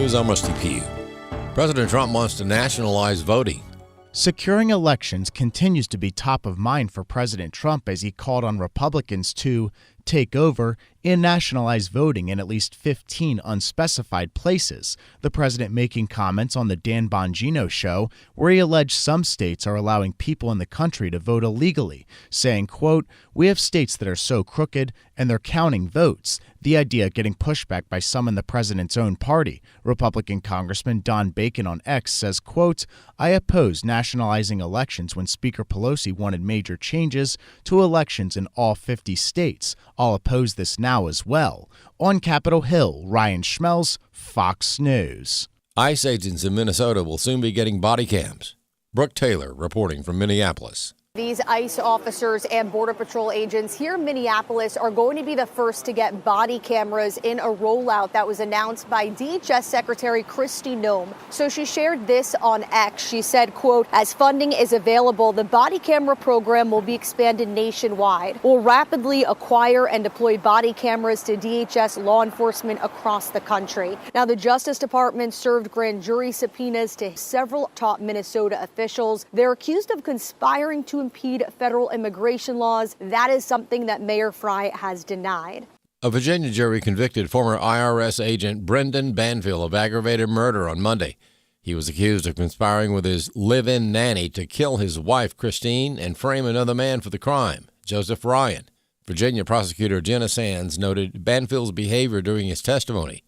News, I'm Rusty Pugh. President Trump wants to nationalize voting. Securing elections continues to be top of mind for President Trump as he called on Republicans to take over and nationalize voting in at least 15 unspecified places. The president making comments on the Dan Bongino show where he alleged some states are allowing people in the country to vote illegally, saying, quote, "We have states that are so crooked and they're counting votes." The idea getting pushback by some in the president's own party. Republican Congressman Don Bacon on X says, quote, "I opposed nationalizing elections when Speaker Pelosi wanted major changes to elections in all 50 states. I'll oppose this now as well." On Capitol Hill, Ryan Schmelz, Fox News. ICE agents in Minnesota will soon be getting body cams. Brooke Taylor reporting from Minneapolis. These ICE officers and Border Patrol agents here in Minneapolis are going to be the first to get body cameras in a rollout that was announced by DHS Secretary Kristi Noem. So she shared this on X. She said, quote, "As funding is available, the body camera program will be expanded nationwide. We'll rapidly acquire and deploy body cameras to DHS law enforcement across the country." Now, the Justice Department served grand jury subpoenas to several top Minnesota officials. They're accused of conspiring to impede federal immigration laws. That is something that Mayor Fry has denied. A Virginia jury convicted former IRS agent Brendan Banfield of aggravated murder on Monday. He was accused of conspiring with his live-in nanny to kill his wife, Christine, and frame another man for the crime, Joseph Ryan. Virginia prosecutor Jenna Sands noted Banfield's behavior during his testimony,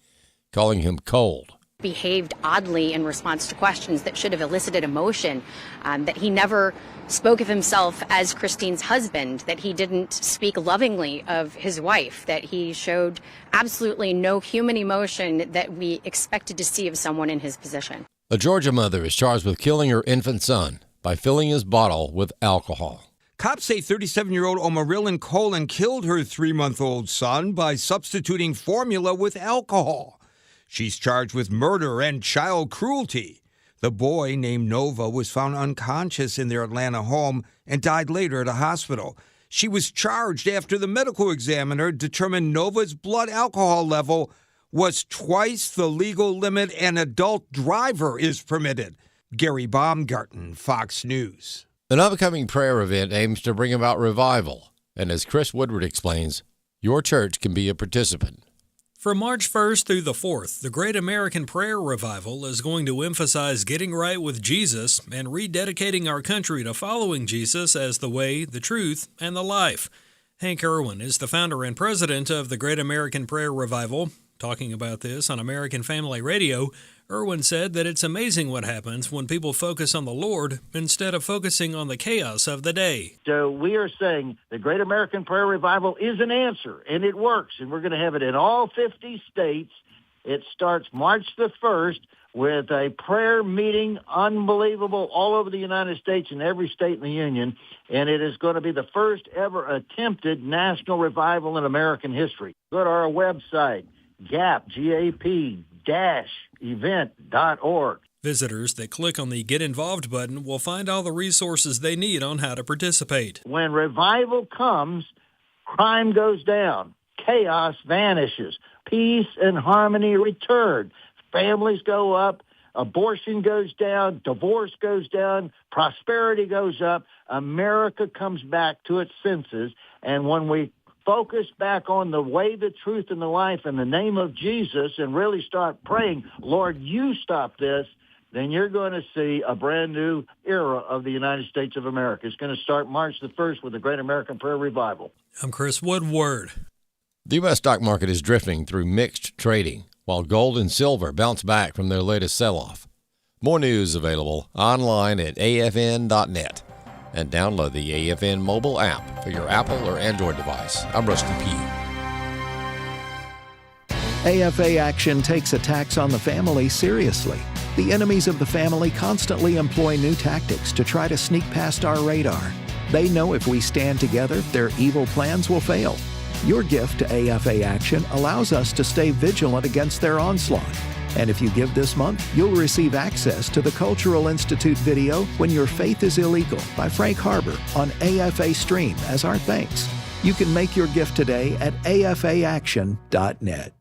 calling him cold. Behaved oddly in response to questions that should have elicited emotion, that he never spoke of himself as Christine's husband, that he didn't speak lovingly of his wife, that he showed absolutely no human emotion that we expected to see of someone in his position. A Georgia mother is charged with killing her infant son by filling his bottle with alcohol. Cops say 37-year-old Omarilyn Colin killed her 3-month-old son by substituting formula with alcohol. She's charged with murder and child cruelty. The boy, named Nova, was found unconscious in their Atlanta home and died later at a hospital. She was charged after the medical examiner determined Nova's blood alcohol level was twice the legal limit an adult driver is permitted. Gary Baumgarten, Fox News. An upcoming prayer event aims to bring about revival. And as Chris Woodward explains, your church can be a participant. From March 1st through the 4th, the Great American Prayer Revival is going to emphasize getting right with Jesus and rededicating our country to following Jesus as the way, the truth, and the life. Hank Irwin is the founder and president of the Great American Prayer Revival. Talking about this on American Family Radio, Irwin said that it's amazing what happens when people focus on the Lord instead of focusing on the chaos of the day. So we are saying the Great American Prayer Revival is an answer, and it works, and we're going to have it in all 50 states. It starts March the 1st with a prayer meeting, unbelievable, all over the United States and every state in the Union, and it is going to be the first ever attempted national revival in American history. Go to our website, gap-event.org. Visitors that click on the Get Involved button will find all the resources they need on how to participate. When revival comes, crime goes down, chaos vanishes, peace and harmony return, families go up, abortion goes down, divorce goes down, prosperity goes up, America comes back to its senses, and when we focus back on the way, the truth, and the life in the name of Jesus and really start praying, Lord, you stop this, then you're going to see a brand new era of the United States of America. It's going to start March the 1st with the Great American Prayer Revival. I'm Chris Woodward. The U.S. stock market is drifting through mixed trading, while gold and silver bounce back from their latest sell-off. More news available online at afn.net. And download the AFN mobile app for your Apple or Android device. I'm Rusty Pugh. AFA Action takes attacks on the family seriously. The enemies of the family constantly employ new tactics to try to sneak past our radar. They know if we stand together, their evil plans will fail. Your gift to AFA Action allows us to stay vigilant against their onslaught. And if you give this month, you'll receive access to the Cultural Institute video When Your Faith is Illegal by Frank Harbor on AFA Stream as our thanks. You can make your gift today at afaaction.net.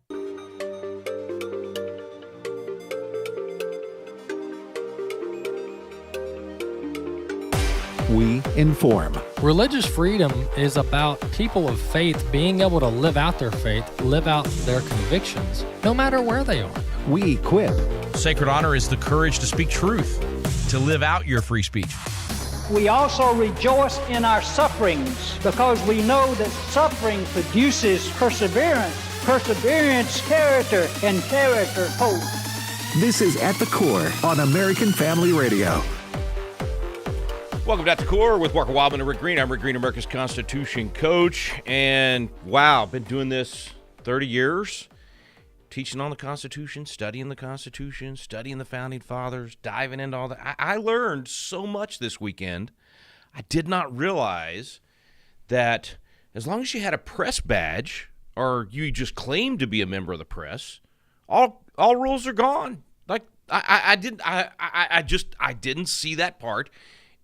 We inform. Religious freedom is about people of faith being able to live out their faith, live out their convictions, no matter where they are. We equip. Sacred honor is the courage to speak truth, to live out your free speech. We also rejoice in our sufferings because we know that suffering produces perseverance, perseverance, character, and character, hope. This is At the Core on American Family Radio. Welcome to At the Core with Walker Wildmon and Rick Green. I'm Rick Green, America's Constitution coach. And wow, I've been doing this 30 years, teaching on the Constitution, studying the Founding Fathers, diving into all that. I learned so much this weekend. I did not realize that as long as you had a press badge or you just claimed to be a member of the press, all rules are gone. Like I didn't see that part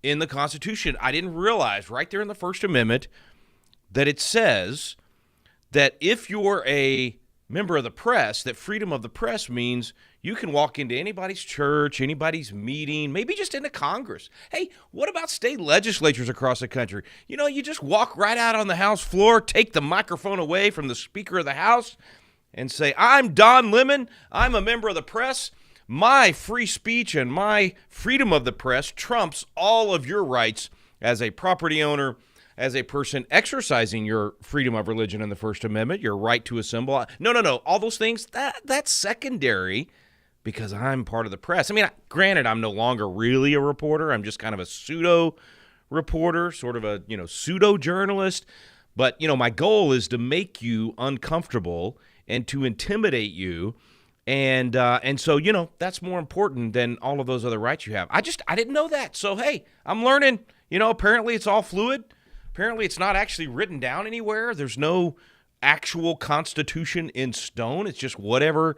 in the Constitution. I didn't realize right there in the First Amendment that it says that if you're a member of the press, that freedom of the press means you can walk into anybody's church, anybody's meeting, maybe just into Congress. Hey, what about state legislatures across the country? You know, you just walk right out on the House floor, take the microphone away from the Speaker of the House, and say, I'm Don Lemon, I'm a member of the press. My free speech and my freedom of the press trumps all of your rights as a property owner, as a person exercising your freedom of religion in the First Amendment, your right to assemble. No. All those things, that's secondary because I'm part of the press. I mean, granted, I'm no longer really a reporter. I'm just kind of a pseudo-reporter, sort of a, pseudo-journalist. But, my goal is to make you uncomfortable and to intimidate you. And so, that's more important than all of those other rights you have. I didn't know that. So, hey, I'm learning. Apparently it's all fluid. Apparently it's not actually written down anywhere. There's no actual Constitution in stone. It's just whatever,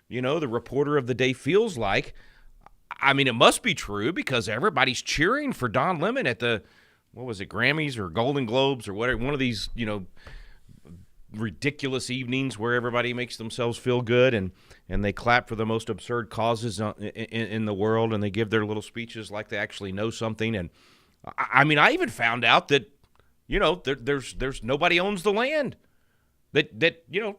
the reporter of the day feels like. I mean, it must be true because everybody's cheering for Don Lemon at the, Grammys or Golden Globes or whatever, one of these, ridiculous evenings where everybody makes themselves feel good and they clap for the most absurd causes in the world, and they give their little speeches like they actually know something. And I mean, I even found out that there's nobody owns the land. That you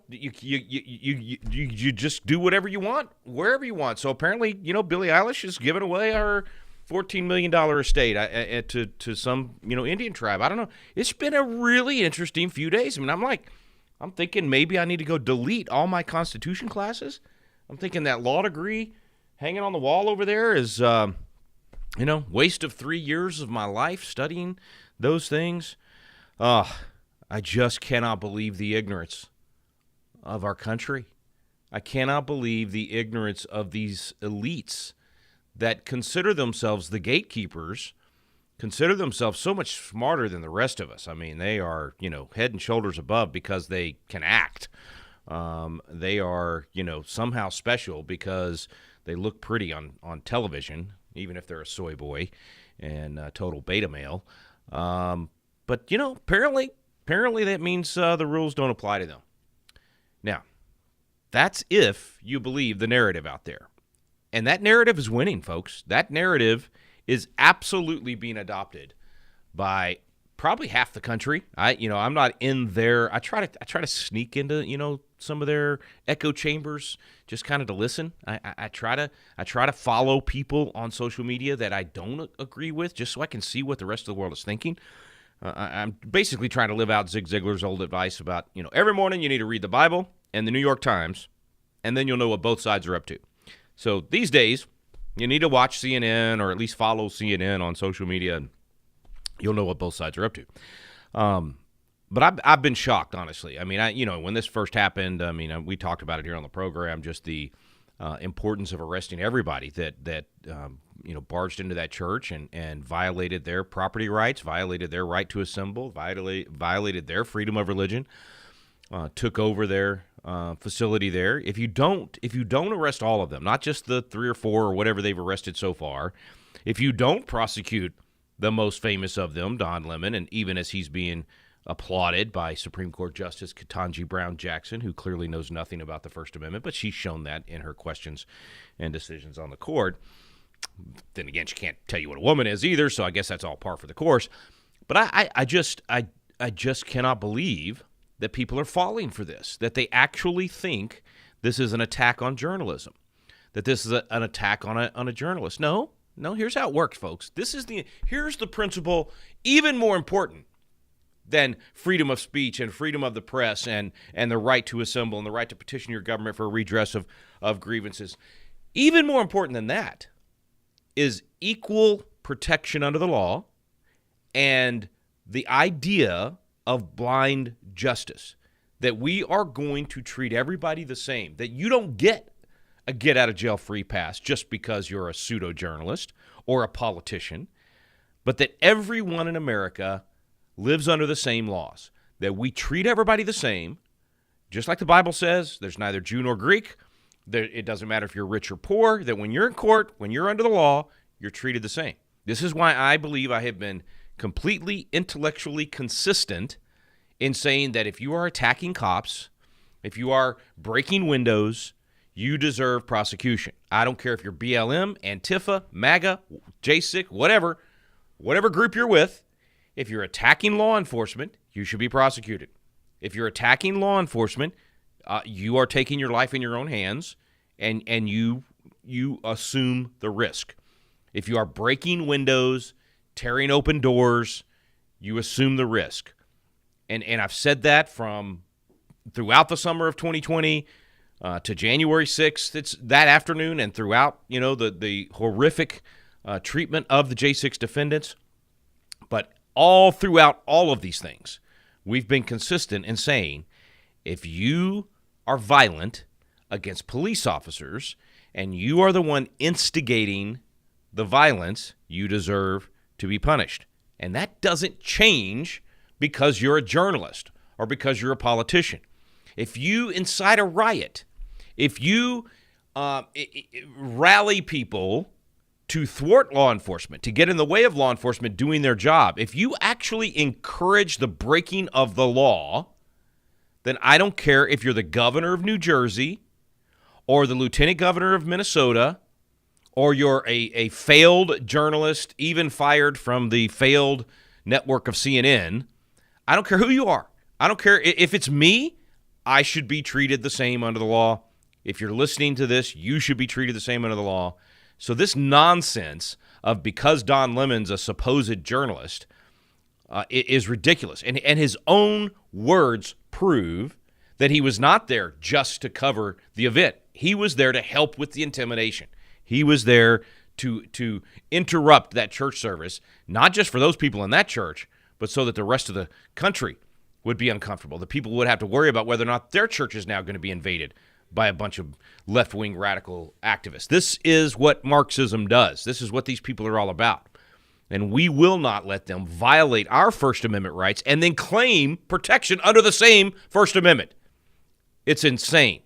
just do whatever you want wherever you want. So apparently, Billie Eilish is giving away her $14 million estate to some Indian tribe. I don't know. It's been a really interesting few days. I mean, I'm thinking maybe I need to go delete all my Constitution classes. I'm thinking that law degree hanging on the wall over there is, waste of 3 years of my life studying those things. I just cannot believe the ignorance of our country. I cannot believe the ignorance of these elites that consider themselves the gatekeepers, consider themselves so much smarter than the rest of us. I mean, they are, head and shoulders above because they can act. They are, somehow special because they look pretty on television, even if they're a soy boy and total beta male. But, apparently that means the rules don't apply to them. Now, that's if you believe the narrative out there. And that narrative is winning, folks. That narrative is absolutely being adopted by probably half the country. I'm not in there. I try to sneak into, some of their echo chambers just kind of to listen. I try to follow people on social media that I don't agree with just so I can see what the rest of the world is thinking. I'm basically trying to live out Zig Ziglar's old advice about, every morning you need to read the Bible and the New York Times, and then you'll know what both sides are up to. So these days, you need to watch CNN or at least follow CNN on social media, and you'll know what both sides are up to. But I've been shocked, honestly. I mean, when this first happened, we talked about it here on the program, just the importance of arresting everybody that barged into that church and violated their property rights, violated their right to assemble, violated their freedom of religion, took over their facility there. If you don't arrest all of them, not just the 3 or 4 or whatever they've arrested so far, if you don't prosecute the most famous of them, Don Lemon, and even as he's being applauded by Supreme Court Justice Ketanji Brown Jackson, who clearly knows nothing about the First Amendment, but she's shown that in her questions and decisions on the court. Then again, she can't tell you what a woman is either, so I guess that's all par for the course. But I just cannot believe that people are falling for this, that they actually think this is an attack on journalism, that this is an attack on a journalist. No, here's how it works, folks. Here's the principle, even more important than freedom of speech and freedom of the press and the right to assemble and the right to petition your government for a redress of grievances. Even more important than that is equal protection under the law and the idea of blind justice, that we are going to treat everybody the same, that you don't get a get-out-of-jail-free pass just because you're a pseudo-journalist or a politician, but that everyone in America lives under the same laws, that we treat everybody the same, just like the Bible says, there's neither Jew nor Greek, it doesn't matter if you're rich or poor, that when you're in court, when you're under the law, you're treated the same. This is why I believe I have been completely intellectually consistent in saying that if you are attacking cops, if you are breaking windows, you deserve prosecution. I don't care if you're BLM, Antifa, MAGA, J6, whatever group you're with. If you're attacking law enforcement, you should be prosecuted. If you're attacking law enforcement, you are taking your life in your own hands, and you assume the risk. If you are breaking windows, tearing open doors, you assume the risk. And I've said that from throughout the summer of 2020 to January 6th. It's that afternoon and throughout, the horrific treatment of the J6 defendants. But all throughout all of these things, we've been consistent in saying if you are violent against police officers and you are the one instigating the violence, you deserve to be punished. And that doesn't change because you're a journalist or because you're a politician. If you incite a riot, if you rally people to thwart law enforcement, to get in the way of law enforcement doing their job, if you actually encourage the breaking of the law, then I don't care if you're the governor of New Jersey or the lieutenant governor of Minnesota or you're a failed journalist, even fired from the failed network of CNN. I don't care who you are. I don't care if it's me. I should be treated the same under the law. If you're listening to this, you should be treated the same under the law. So this nonsense of because Don Lemon's a supposed journalist is ridiculous. And his own words prove that he was not there just to cover the event. He was there to help with the intimidation. He was there to interrupt that church service, not just for those people in that church, but so that the rest of the country would be uncomfortable. The people would have to worry about whether or not their church is now going to be invaded by a bunch of left-wing radical activists. This is what Marxism does. This is what these people are all about. And we will not let them violate our First Amendment rights and then claim protection under the same First Amendment. It's insane.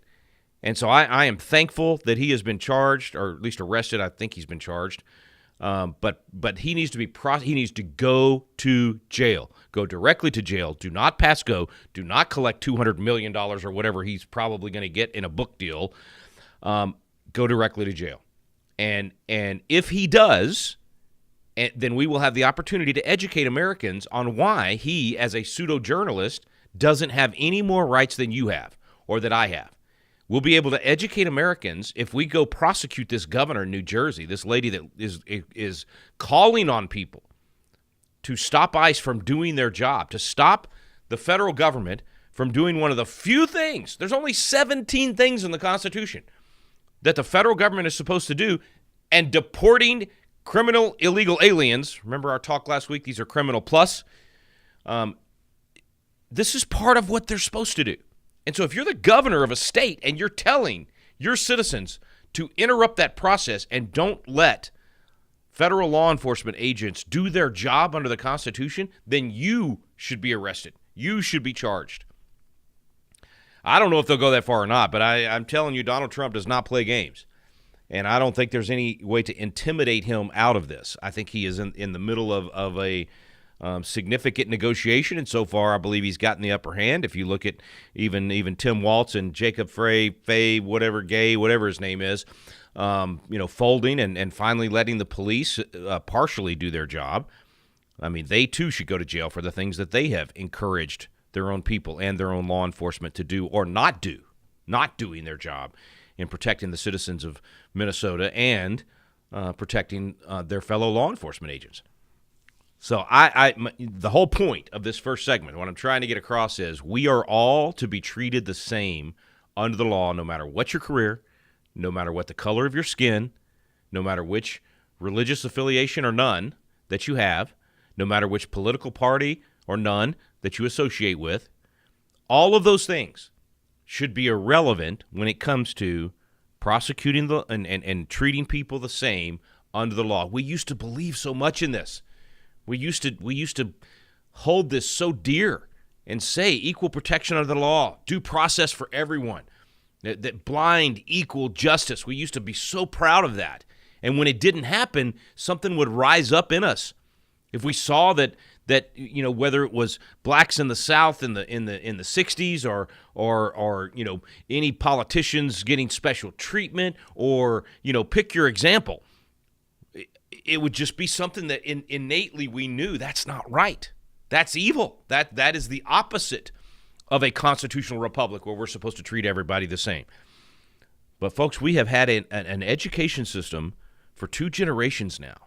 And so I am thankful that he has been charged, or at least arrested. I think he's been charged. But he needs to be he needs to go to jail. Go directly to jail. Do not pass go. Do not collect $200 million or whatever he's probably going to get in a book deal. Go directly to jail. And if he does, then we will have the opportunity to educate Americans on why he, as a pseudo-journalist, doesn't have any more rights than you have or that I have. We'll be able to educate Americans if we go prosecute this governor in New Jersey, this lady that is calling on people to stop ICE from doing their job, to stop the federal government from doing one of the few things. There's only 17 things in the Constitution that the federal government is supposed to do, and deporting criminal illegal aliens. Remember our talk last week? These are criminal plus. This is part of what they're supposed to do. And so if you're the governor of a state and you're telling your citizens to interrupt that process and don't let federal law enforcement agents do their job under the Constitution, then you should be arrested. You should be charged. I don't know if they'll go that far or not, but I'm telling you, Donald Trump does not play games. And I don't think there's any way to intimidate him out of this. I think he is in the middle of significant negotiation, and so far I believe he's gotten the upper hand. If you look at even Tim Walz and Jacob Fay, whatever his name is, folding and finally letting the police partially do their job. I mean, they too should go to jail for the things that they have encouraged their own people and their own law enforcement to do or not doing their job in protecting the citizens of Minnesota and protecting their fellow law enforcement agents. So the whole point of this first segment, what I'm trying to get across is we are all to be treated the same under the law, no matter what your career, no matter what the color of your skin, no matter which religious affiliation or none that you have, no matter which political party or none that you associate with. All of those things should be irrelevant when it comes to prosecuting and treating people the same under the law. We used to believe so much in this. We used to hold this so dear and say equal protection under the law, due process for everyone, that blind equal justice. We used to be so proud of that. And when it didn't happen, something would rise up in us. If we saw that whether it was blacks in the South in the 60s or any politicians getting special treatment or pick your example, it would just be something that innately we knew that's not right. That's evil. That is the opposite of a constitutional republic where we're supposed to treat everybody the same. But folks, we have had an education system for 2 generations now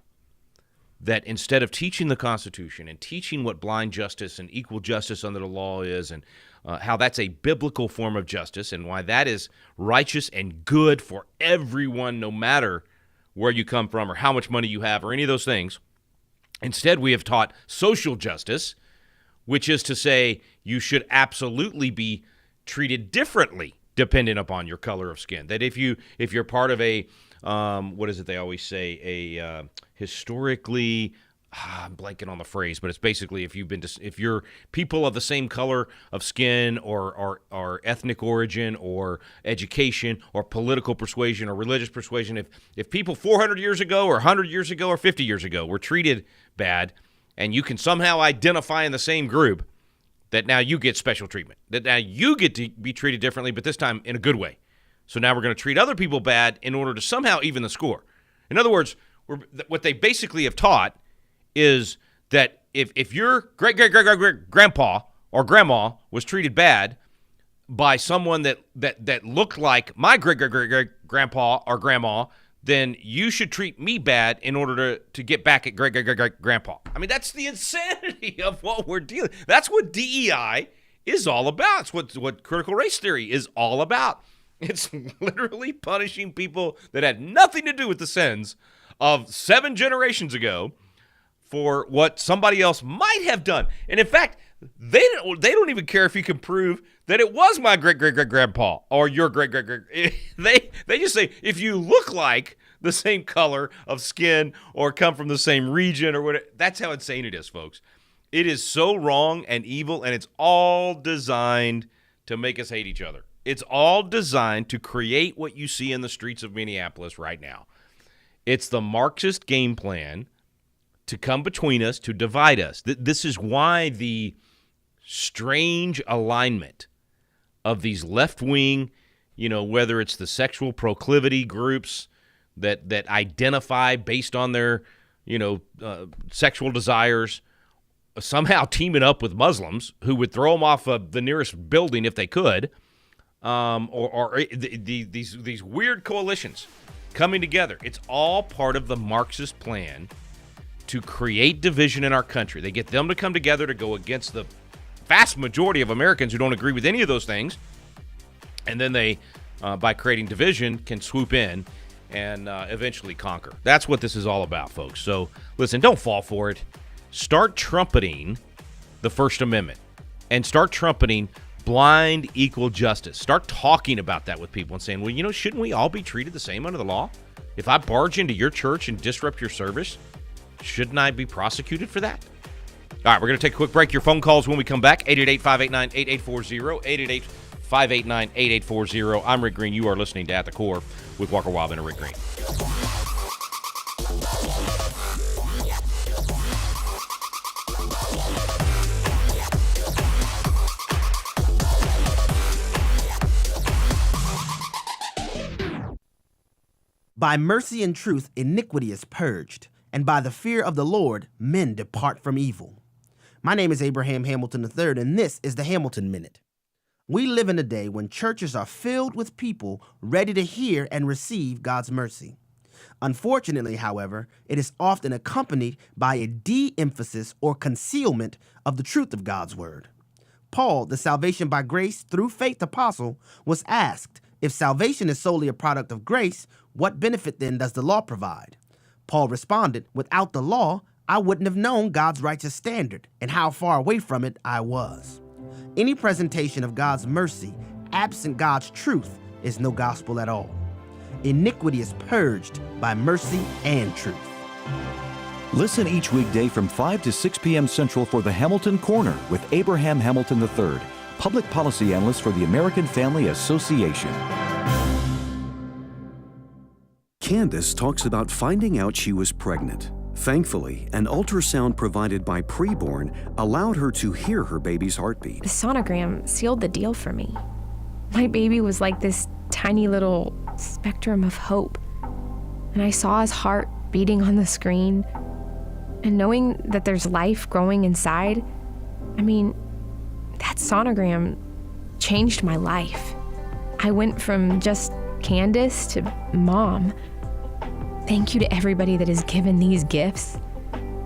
that instead of teaching the Constitution and teaching what blind justice and equal justice under the law is and how that's a biblical form of justice and why that is righteous and good for everyone no matter where you come from or how much money you have or any of those things, instead we have taught social justice, which is to say you should absolutely be treated differently depending upon your color of skin. That if you're part of a what is it they always say, a historically, I'm blanking on the phrase, but it's basically if you're people of the same color of skin or ethnic origin or education or political persuasion or religious persuasion, if people 400 years ago or 100 years ago or 50 years ago were treated bad and you can somehow identify in the same group, that now you get special treatment, that now you get to be treated differently, but this time in a good way. So now we're going to treat other people bad in order to somehow even the score. In other words, what they basically have taught is that if your great-great-great-great-grandpa or grandma was treated bad by someone that looked like my great-great-great-grandpa or grandma, then you should treat me bad in order to get back at great-great-great-grandpa. I mean, that's the insanity of what we're dealing. That's what DEI is all about. It's what critical race theory is all about. It's literally punishing people that had nothing to do with the sins of 7 generations ago for what somebody else might have done. And in fact, they don't even care if you can prove that it was my great-great-great-grandpa or your great-great-great. They just say, if you look like the same color of skin or come from the same region or whatever. That's how insane it is, folks. It is so wrong and evil, and it's all designed to make us hate each other. It's all designed to create what you see in the streets of Minneapolis right now. It's the Marxist game plan to come between us, to divide us. This is why the strange alignment of these left-wing, whether it's the sexual proclivity groups that identify based on their, sexual desires, somehow teaming up with Muslims who would throw them off of the nearest building if they could, or these weird coalitions coming together. It's all part of the Marxist plan to create division in our country. They get them to come together to go against the vast majority of Americans who don't agree with any of those things, and then they, by creating division, can swoop in and eventually conquer. That's what this is all about, folks. So, listen, don't fall for it. Start trumpeting the First Amendment and start trumpeting blind equal justice. Start talking about that with people and saying, well, shouldn't we all be treated the same under the law? If I barge into your church and disrupt your service, shouldn't I be prosecuted for that? All right, we're going to take a quick break. Your phone calls when we come back, 888-589-8840, 888-589-8840. I'm Rick Green. You are listening to At the Core with Walker Wildmon and Rick Green. By mercy and truth, iniquity is purged, and by the fear of the Lord, men depart from evil. My name is Abraham Hamilton III, and this is the Hamilton Minute. We live in a day when churches are filled with people ready to hear and receive God's mercy. Unfortunately, however, it is often accompanied by a de-emphasis or concealment of the truth of God's word. Paul, the salvation by grace through faith apostle, was asked, if salvation is solely a product of grace, what benefit then does the law provide? Paul responded, without the law, I wouldn't have known God's righteous standard and how far away from it I was. Any presentation of God's mercy, absent God's truth, is no gospel at all. Iniquity is purged by mercy and truth. Listen each weekday from 5 to 6 p.m. Central for the Hamilton Corner with Abraham Hamilton III, Public Policy Analyst for the American Family Association. Candace talks about finding out she was pregnant. Thankfully, an ultrasound provided by Preborn allowed her to hear her baby's heartbeat. The sonogram sealed the deal for me. My baby was like this tiny little spectrum of hope. And I saw his heart beating on the screen. And knowing that there's life growing inside, that sonogram changed my life. I went from just Candace to mom. Thank you to everybody that has given these gifts.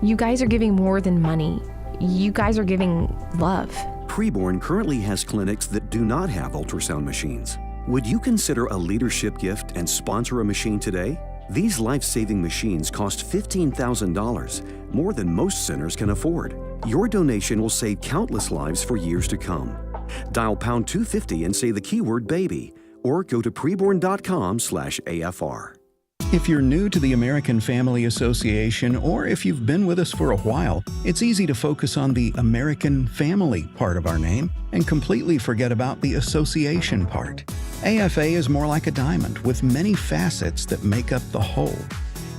You guys are giving more than money. You guys are giving love. Preborn currently has clinics that do not have ultrasound machines. Would you consider a leadership gift and sponsor a machine today? These life-saving machines cost $15,000, more than most centers can afford. Your donation will save countless lives for years to come. Dial pound 250 and say the keyword baby, or go to preborn.com/AFR. If you're new to the American Family Association, or if you've been with us for a while, it's easy to focus on the American Family part of our name and completely forget about the association part. AFA is more like a diamond with many facets that make up the whole.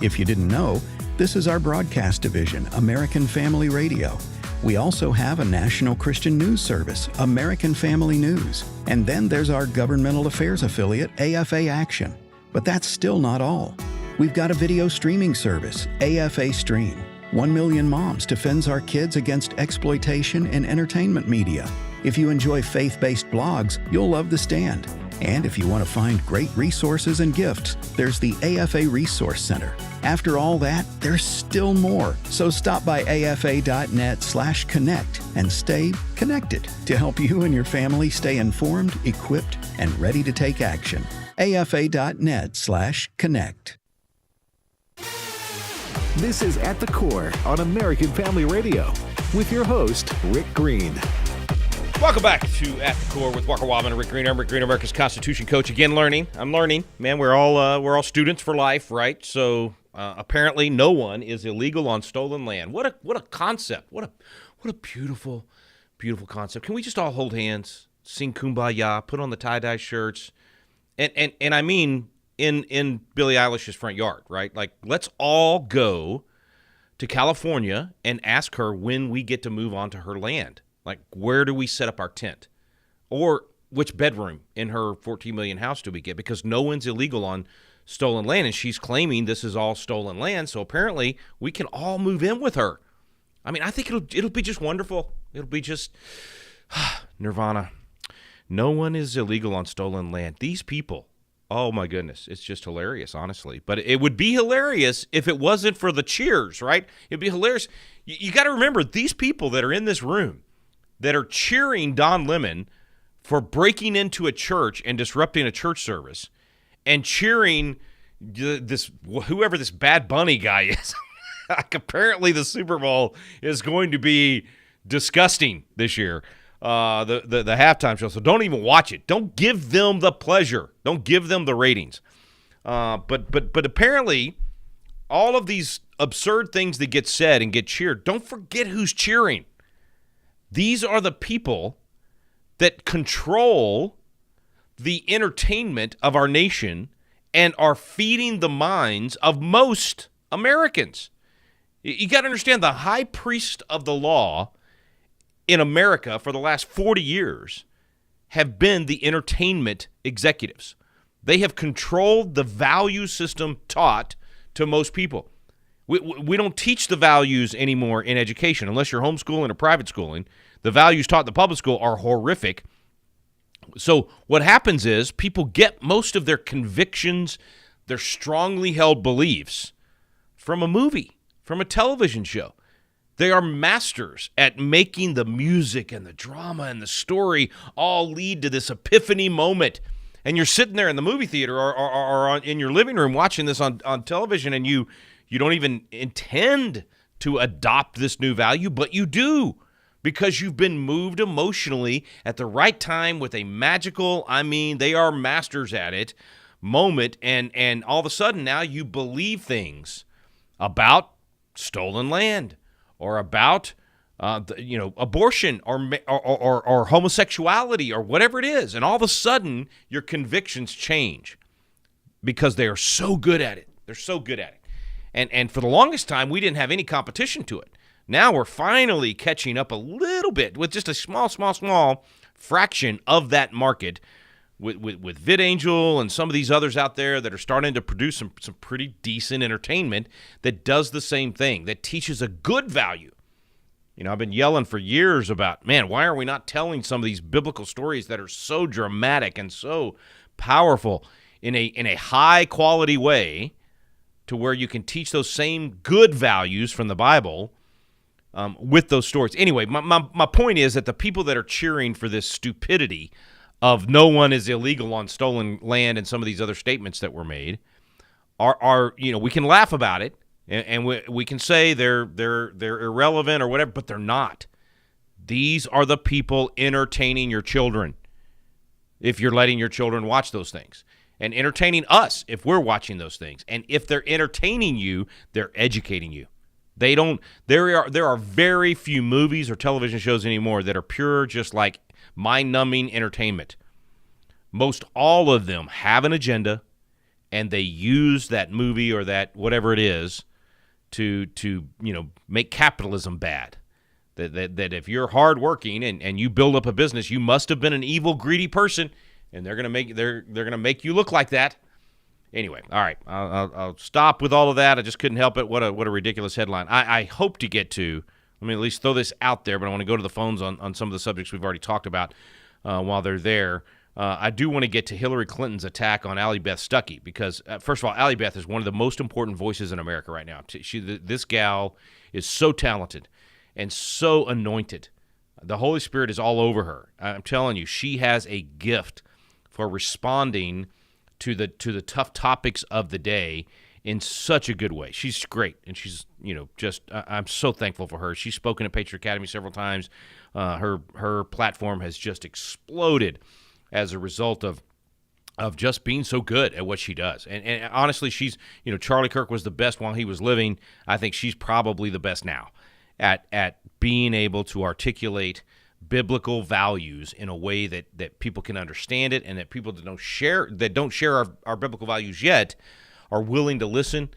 If you didn't know, this is our broadcast division, American Family Radio. We also have a national Christian news service, American Family News. And then there's our governmental affairs affiliate, AFA Action. But that's still not all. We've got a video streaming service, AFA Stream. 1 Million Moms defends our kids against exploitation in entertainment media. If you enjoy faith-based blogs, you'll love The Stand. And if you want to find great resources and gifts, there's the AFA Resource Center. After all that, there's still more. So stop by afa.net/connect and stay connected to help you and your family stay informed, equipped, and ready to take action. afa.net/connect. This is At the Core on American Family Radio with your host, Rick Green. Welcome back to At the Core with Walker Wildmon and Rick Green. I'm Rick Green, America's Constitution coach. Again, I'm learning. Man, we're all students for life, right? So apparently, no one is illegal on stolen land. What a concept! What a beautiful, beautiful concept. Can we just all hold hands, sing Kumbaya, put on the tie-dye shirts, and I mean in Billie Eilish's front yard, right? Like, let's all go to California and ask her when we get to move onto her land. Like, where do we set up our tent? Or which bedroom in her $14 million house do we get? Because no one's illegal on stolen land, and she's claiming this is all stolen land, so apparently we can all move in with her. I mean, I think it'll be just wonderful. It'll be just nirvana. No one is illegal on stolen land. These people, oh my goodness, it's just hilarious, honestly. But it would be hilarious if it wasn't for the cheers, right? It'd be hilarious. You got to remember, these people that are in this room that are cheering Don Lemon for breaking into a church and disrupting a church service, and cheering whoever this Bad Bunny guy is. Like, apparently the Super Bowl is going to be disgusting this year, the halftime show. So don't even watch it. Don't give them the pleasure. Don't give them the ratings. But apparently all of these absurd things that get said and get cheered, don't forget who's cheering. These are the people that control the entertainment of our nation and are feeding the minds of most Americans. You got to understand, the high priest of the law in America for the last 40 years have been the entertainment executives. They have controlled the value system taught to most people. We don't teach the values anymore in education unless you're homeschooling or private schooling. The values taught in the public school are horrific. So what happens is people get most of their convictions, their strongly held beliefs from a movie, from a television show. They are masters at making the music and the drama and the story all lead to this epiphany moment. And you're sitting there in the movie theater or in your living room watching this on television, and you don't even intend to adopt this new value, but you do because you've been moved emotionally at the right time with a magical, they are masters at it, moment, and all of a sudden now you believe things about stolen land or about abortion or homosexuality or whatever it is, and all of a sudden your convictions change because they are so good at it. They're so good at it. And for the longest time, we didn't have any competition to it. Now we're finally catching up a little bit with just a small fraction of that market with VidAngel and some of these others out there that are starting to produce some pretty decent entertainment that does the same thing, that teaches a good value. I've been yelling for years about, man, why are we not telling some of these biblical stories that are so dramatic and so powerful in a high-quality way to where you can teach those same good values from the Bible with those stories. Anyway, my point is that the people that are cheering for this stupidity of no one is illegal on stolen land and some of these other statements that were made are we can laugh about it and we can say they're irrelevant or whatever, but they're not. These are the people entertaining your children if you're letting your children watch those things, and entertaining us if we're watching those things. And if they're entertaining you, they're educating you. There are very few movies or television shows anymore that are pure, just like mind-numbing entertainment. Most all of them have an agenda, and they use that movie or that whatever it is to make capitalism bad. That if you're hardworking and you build up a business, you must have been an evil, greedy person, and they're gonna make you look like that. Anyway, all right, I'll stop with all of that. I just couldn't help it. What a ridiculous headline. I hope to get to. Let me at least throw this out there, but I want to go to the phones on some of the subjects we've already talked about while they're there. I do want to get to Hillary Clinton's attack on Allie Beth Stuckey because, first of all, Allie Beth is one of the most important voices in America right now. This gal is so talented and so anointed. The Holy Spirit is all over her. I'm telling you, she has a gift for responding to the tough topics of the day in such a good way. She's great, and she's I'm so thankful for her. She's spoken at Patriot Academy several times. Her platform has just exploded as a result of just being so good at what she does. And honestly, she's Charlie Kirk was the best while he was living. I think she's probably the best now at being able to articulate biblical values in a way that people can understand it, and that people that don't share our biblical values yet are willing to listen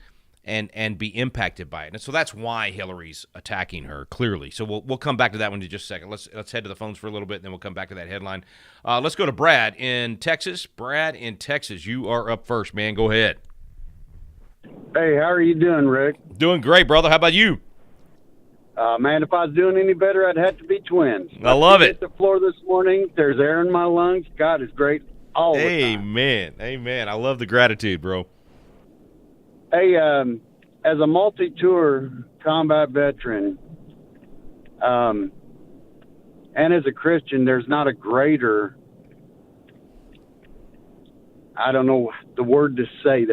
and be impacted by it. And so that's why Hillary's attacking her, clearly. So we'll come back to that one in just a second. Let's head to the phones for a little bit, and then we'll come back to that headline. Let's go to Brad in Texas. Brad in Texas, you are up first, man. Go ahead. Hey, how are you doing, Rick? Doing great, brother. How about you? Man, if I was doing any better, I'd have to be twins. I love it. Hit the floor this morning. There's air in my lungs. God is great all the time. Amen. I love the gratitude, bro. Hey, as a multi-tour combat veteran, and as a Christian, there's not a greater, I don't know the word to say.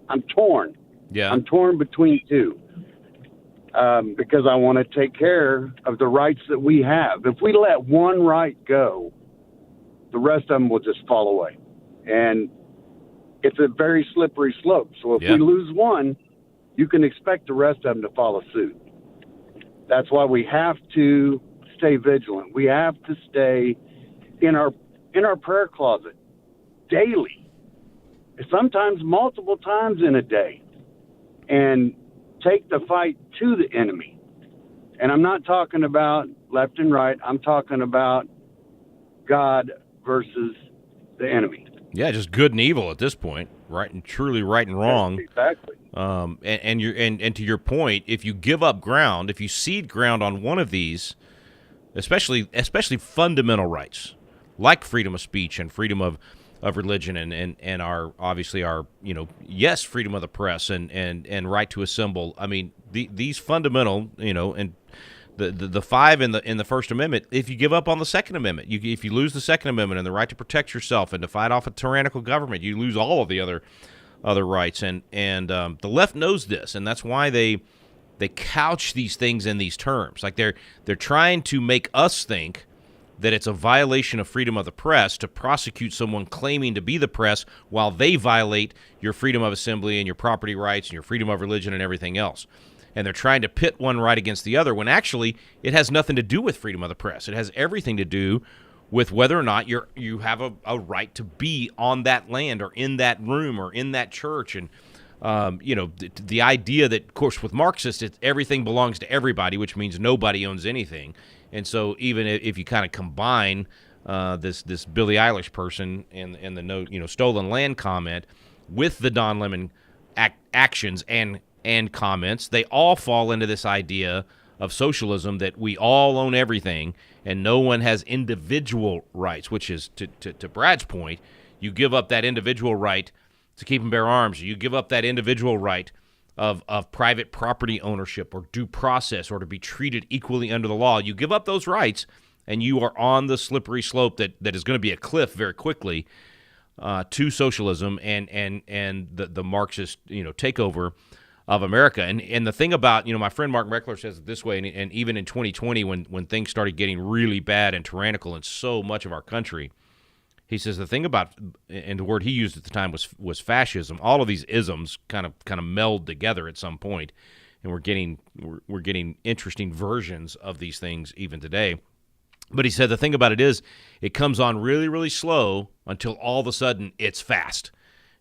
I'm torn. Yeah. I'm torn between two. Because I want to take care of the rights that we have. If we let one right go, the rest of them will just fall away. And it's a very slippery slope. So if we lose one, you can expect the rest of them to follow suit. That's why we have to stay vigilant. We have to stay in our prayer closet daily, sometimes multiple times in a day, and take the fight to the enemy. And I'm not talking about left and right. I'm talking about God versus the enemy. Yeah, just good and evil at this point, right? And truly right and wrong. Exactly. And to your point, if you give up ground, if you cede ground on one of these, especially fundamental rights like freedom of speech and freedom of religion and our obviously our yes, freedom of the press and right to assemble. I mean these fundamental and the five in the First Amendment. If you give up on the Second Amendment, if you lose the Second Amendment and the right to protect yourself and to fight off a tyrannical government, you lose all of the other rights. And the left knows this, and that's why they couch these things in these terms. Like they're trying to make us think that it's a violation of freedom of the press to prosecute someone claiming to be the press while they violate your freedom of assembly and your property rights and your freedom of religion and everything else. And they're trying to pit one right against the other when actually it has nothing to do with freedom of the press. It has everything to do with whether or not you have a right to be on that land or in that room or in that church. And the idea that, of course, with Marxists, everything belongs to everybody, which means nobody owns anything. And so even if you kind of combine this Billie Eilish person and the stolen land comment with the Don Lemon actions and comments, they all fall into this idea of socialism, that we all own everything and no one has individual rights, which is, to Brad's point, you give up that individual right to keep and bear arms. You give up that individual right of private property ownership or due process or to be treated equally under the law. You give up those rights and you are on the slippery slope that is going to be a cliff very quickly to socialism and the Marxist takeover of America. And the thing about, my friend Mark Meckler says it this way, and even in 2020 when things started getting really bad and tyrannical in so much of our country, he says the thing about, and the word he used at the time was fascism. All of these isms kind of meld together at some point, and we're getting interesting versions of these things even today. But he said the thing about it is it comes on really, really slow until all of a sudden it's fast.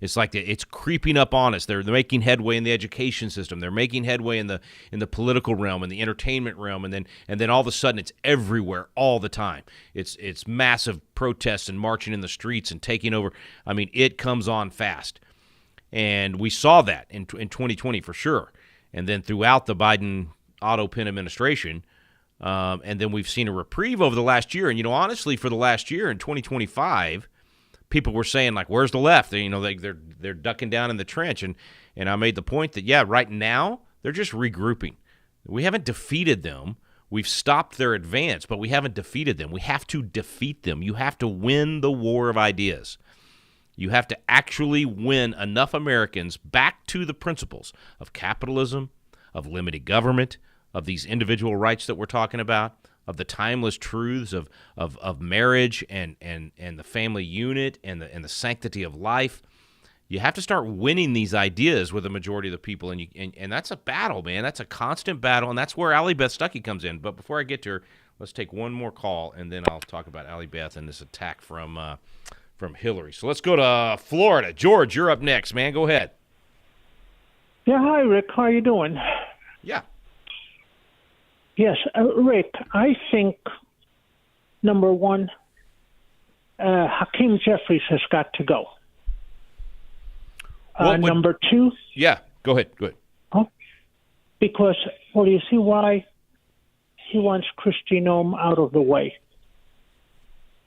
It's like it's creeping up on us. They're making headway in the education system. They're making headway in the political realm and the entertainment realm, and then all of a sudden it's everywhere all the time. It's massive protests and marching in the streets and taking over. I mean, it comes on fast, and we saw that in 2020 for sure. And then throughout the Biden Otto Penn administration, and then we've seen a reprieve over the last year. And honestly, for the last year in 2025. People were saying, like, where's the left? They're ducking down in the trench. And I made the point that, yeah, right now they're just regrouping. We haven't defeated them. We've stopped their advance, but we haven't defeated them. We have to defeat them. You have to win the war of ideas. You have to actually win enough Americans back to the principles of capitalism, of limited government, of these individual rights that we're talking about, of the timeless truths of marriage and the family unit and the sanctity of life. You have to start winning these ideas with the majority of the people, and that's a battle, man. That's a constant battle, and that's where Allie Beth Stuckey comes in. But before I get to her, let's take one more call, and then I'll talk about Allie Beth and this attack from Hillary. So let's go to Florida. George, you're up next, man. Go ahead. Yeah, hi, Rick. How are you doing? Yeah. Yes, Rick, I think, number one, Hakeem Jeffries has got to go. Number two? Yeah, go ahead. Oh, because, well, you see why he wants Kristi Noem out of the way.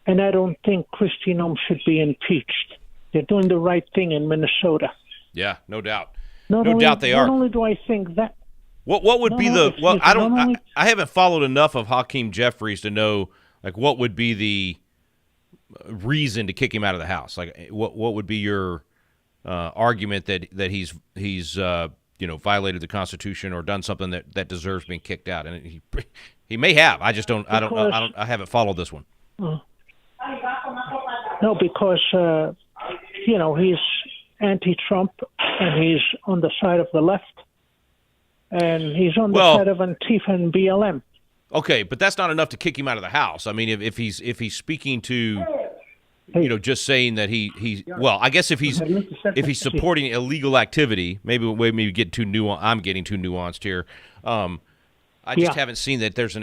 And I don't think Kristi Noem should be impeached. They're doing the right thing in Minnesota. Yeah, no doubt. No doubt they are. Not only do I think that, What would be the? Well, I haven't followed enough of Hakeem Jeffries to know like what would be the reason to kick him out of the House. Like what would be your argument that he's violated the Constitution or done something that deserves being kicked out? And he may have. I just don't. I haven't followed this one. No, because he's anti-Trump and he's on the side of the left. And he's on the side of Antifa and BLM. Okay, but that's not enough to kick him out of the House. I mean, if he's speaking to, just saying that I guess if he's supporting illegal activity, maybe get too nuanced. I'm getting too nuanced here. I just haven't seen that there's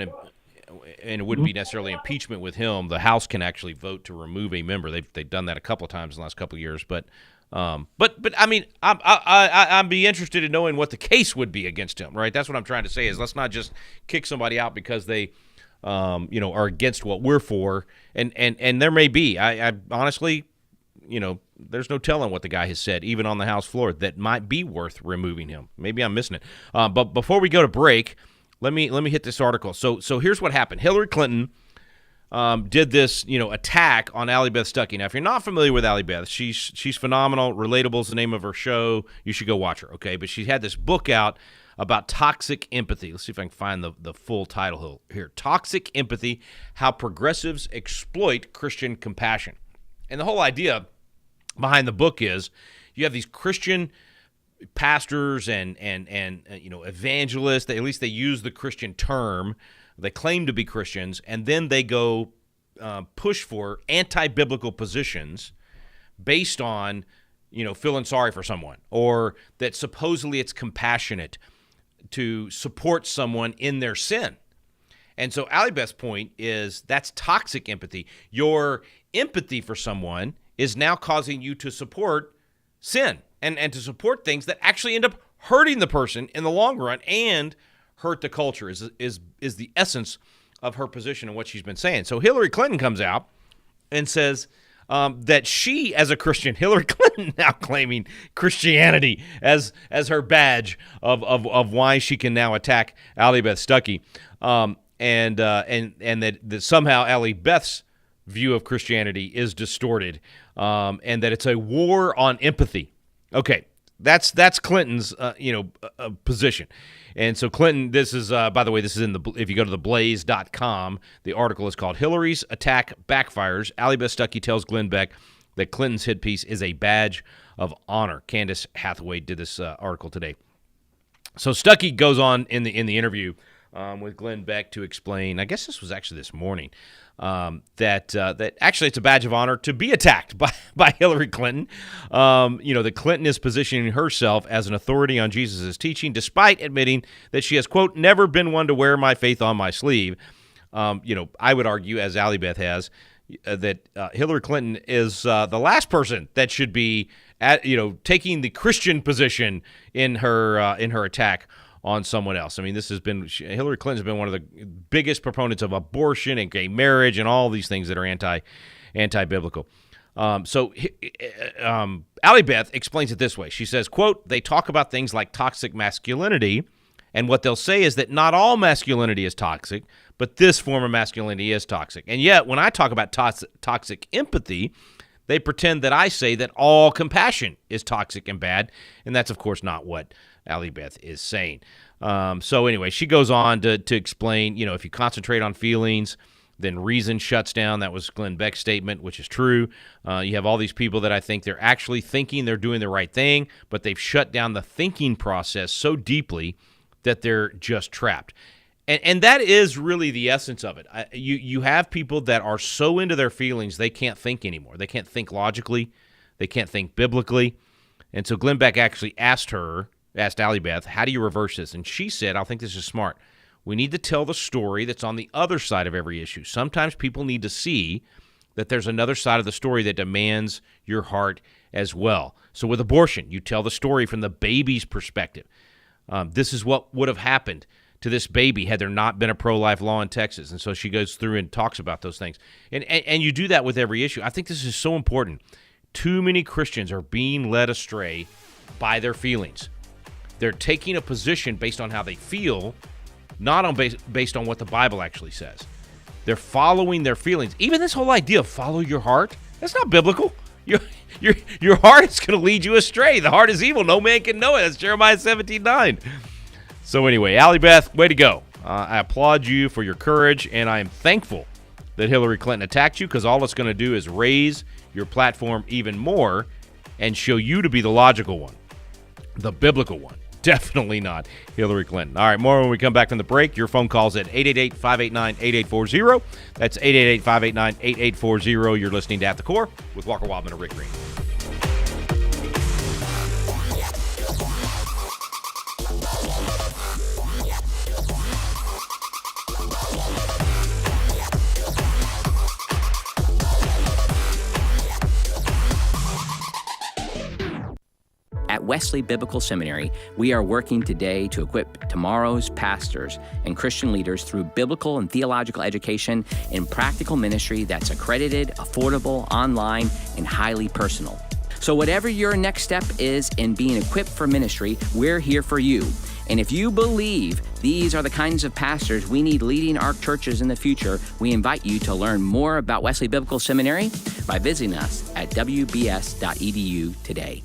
and it wouldn't be necessarily impeachment with him. The House can actually vote to remove a member. They've done that a couple of times in the last couple of years. But I mean, I'd be interested in knowing what the case would be against him. Right? That's what I'm trying to say. Is let's not just kick somebody out because they, are against what we're for. And there may be. I honestly, there's no telling what the guy has said, even on the House floor, that might be worth removing him. Maybe I'm missing it. But before we go to break, let me hit this article. So here's what happened. Hillary Clinton did this, attack on Allie Beth Stuckey. Now, if you're not familiar with Allie Beth, she's phenomenal. Relatable is the name of her show. You should go watch her, okay? But she had this book out about toxic empathy. Let's see if I can find the full title here. Toxic Empathy: How Progressives Exploit Christian Compassion. And the whole idea behind the book is you have these Christian pastors and evangelists. At least they use the Christian term. They claim to be Christians, and then they go push for anti-biblical positions based on feeling sorry for someone, or that supposedly it's compassionate to support someone in their sin. And so Allie Beth's point is that's toxic empathy. Your empathy for someone is now causing you to support sin and to support things that actually end up hurting the person in the long run and hurt the culture is the essence of her position and what she's been saying. So Hillary Clinton comes out and says that she, as a Christian, Hillary Clinton now claiming Christianity as her badge of why she can now attack Allie Beth Stuckey, and that somehow Allie Beth's view of Christianity is distorted, and that it's a war on empathy. Okay, that's Clinton's position. And so Clinton, this is by the way, this is if you go to theblaze.com, the article is called "Hillary's Attack Backfires. Allie Beth Stuckey Tells Glenn Beck that Clinton's hit piece is a badge of honor." Candace Hathaway did this article today. So Stuckey goes on in the interview with Glenn Beck to explain, I guess this was actually this morning, that actually it's a badge of honor to be attacked by Hillary Clinton. That Clinton is positioning herself as an authority on Jesus' teaching, despite admitting that she has, quote, never been one to wear my faith on my sleeve. I would argue, as Allie Beth has, that Hillary Clinton is the last person that should be taking the Christian position in her attack on someone else. I mean, Hillary Clinton's been one of the biggest proponents of abortion and gay marriage and all these things that are anti-biblical. So Allie Beth explains it this way. She says, quote, they talk about things like toxic masculinity, and what they'll say is that not all masculinity is toxic, but this form of masculinity is toxic. And yet, when I talk about toxic empathy, they pretend that I say that all compassion is toxic and bad, and that's, of course, not what Allie Beth is saying. So anyway, she goes on to explain, if you concentrate on feelings, then reason shuts down. That was Glenn Beck's statement, which is true. You have all these people that I think they're actually thinking they're doing the right thing, but they've shut down the thinking process so deeply that they're just trapped. And that is really the essence of it. You have people that are so into their feelings they can't think anymore. They can't think logically. They can't think biblically. And so Glenn Beck actually asked Allie Beth, how do you reverse this? And she said, I think this is smart. We need to tell the story that's on the other side of every issue. Sometimes people need to see that there's another side of the story that demands your heart as well. So with abortion, you tell the story from the baby's perspective. This is what would have happened to this baby had there not been a pro-life law in Texas. And so she goes through and talks about those things. And you do that with every issue. I think this is so important. Too many Christians are being led astray by their feelings. They're taking a position based on how they feel, not on based on what the Bible actually says. They're following their feelings. Even this whole idea of follow your heart, that's not biblical. Your heart is going to lead you astray. The heart is evil. No man can know it. That's Jeremiah 17:9. So anyway, Allie Beth, way to go. I applaud you for your courage, and I am thankful that Hillary Clinton attacked you, because all it's going to do is raise your platform even more and show you to be the logical one, the biblical one. Definitely not Hillary Clinton. All right, more when we come back from the break. Your phone calls at 888-589-8840. That's 888-589-8840. You're listening to At the Core with Walker Wildmon and Rick Green. Wesley Biblical Seminary, we are working today to equip tomorrow's pastors and Christian leaders through biblical and theological education and practical ministry that's accredited, affordable, online, and highly personal. So whatever your next step is in being equipped for ministry, we're here for you. And if you believe these are the kinds of pastors we need leading our churches in the future, we invite you to learn more about Wesley Biblical Seminary by visiting us at wbs.edu today.